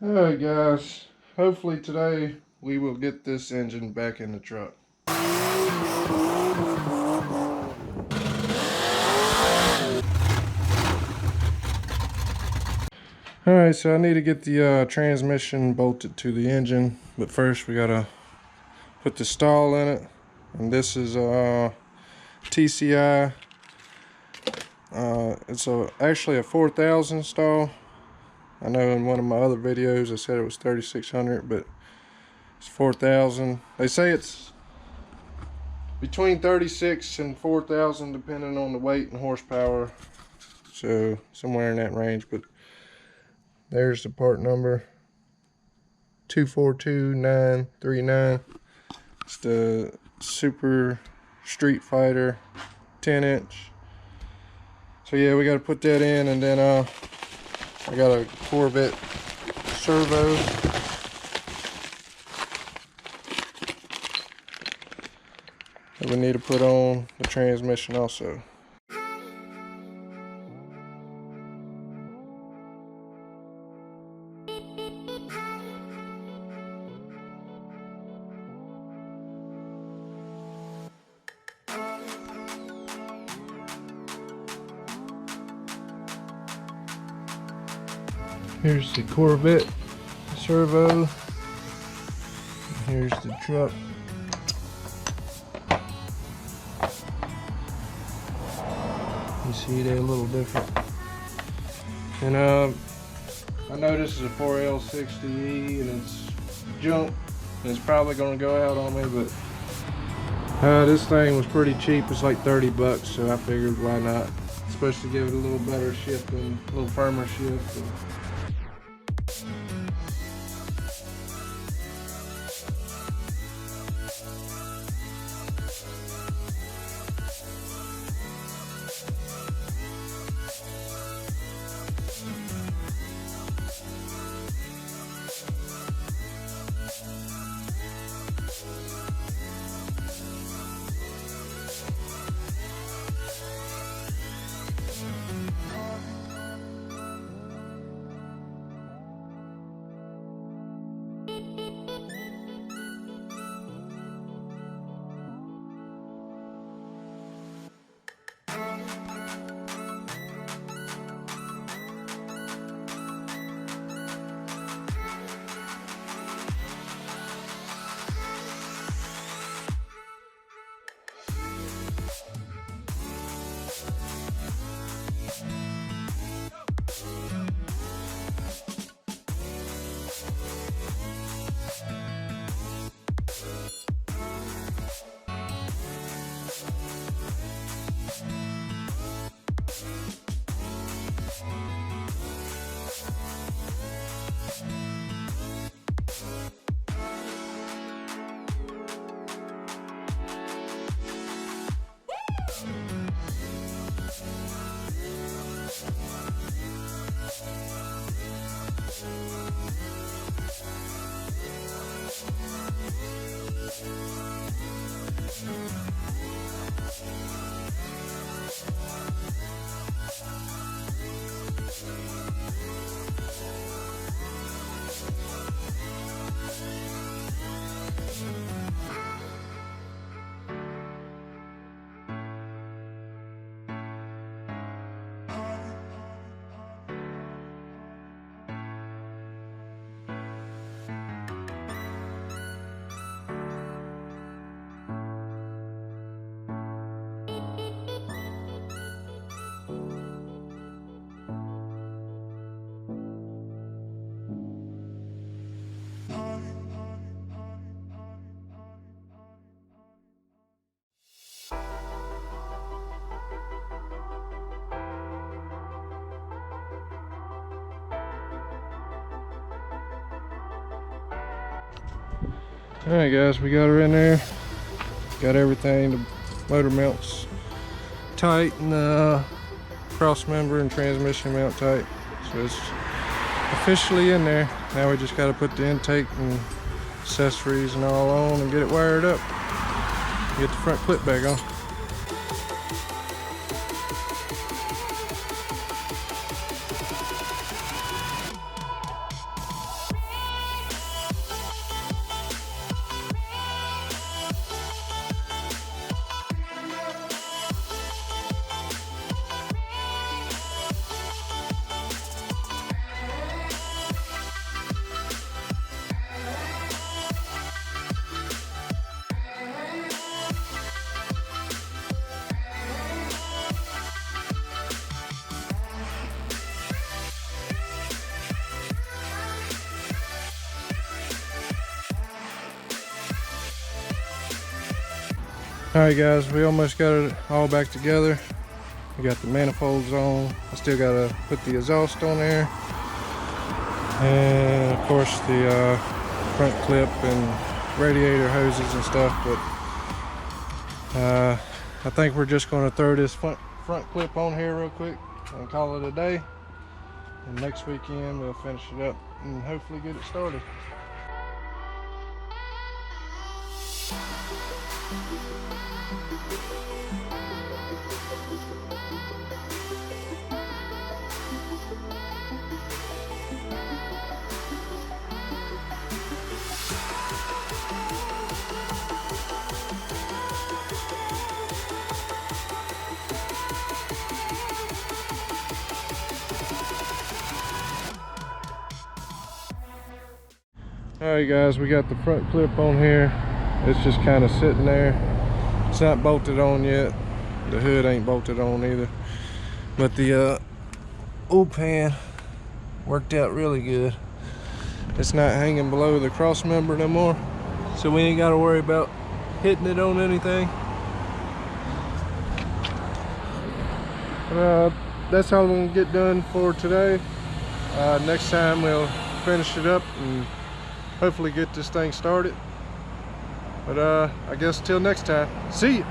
Alright guys, hopefully today we will get this engine back in the truck. Alright, so I need to get the transmission bolted to the engine, but first we gotta put the stall in it. And this is TCI. It's actually a 4000 stall. I know in one of my other videos I said it was 3600, but it's 4000. They say it's between 36 and 4000 depending on the weight and horsepower, so somewhere in that range. But there's the part number 242939. It's the Super Street Fighter 10-inch. So yeah, we got to put that in, and then I got a Corvette servo. And we need to put on the transmission also. Here's the Corvette servo. Here's the truck. You see they're a little different. And I know this is a 4L60E and it's junk and it's probably gonna go out on me, but this thing was pretty cheap. It's like 30 bucks, so I figured why not, especially give it a little better shift and a little firmer shift. Alright guys, we got her in there. Got everything. The motor mounts tight and the cross member and transmission mount tight. So it's officially in there. Now we just got to put the intake and accessories and all on and get it wired up. Get the front clip back on. Alright guys, we almost got it all back together. We got the manifolds on. I still gotta put the exhaust on there. And of course the front clip and radiator hoses and stuff. But I think we're just gonna throw this front clip on here real quick and call it a day. And next weekend we'll finish it up and hopefully get it started. Alright guys, we got the front clip on here. It's just kind of sitting there. It's not bolted on yet. The hood ain't bolted on either. But the oil pan worked out really good. It's not hanging below the cross member no more. So we ain't got to worry about hitting it on anything. That's all I'm going to get done for today. Next time we'll finish it up and hopefully get this thing started. But I guess till next time, see ya.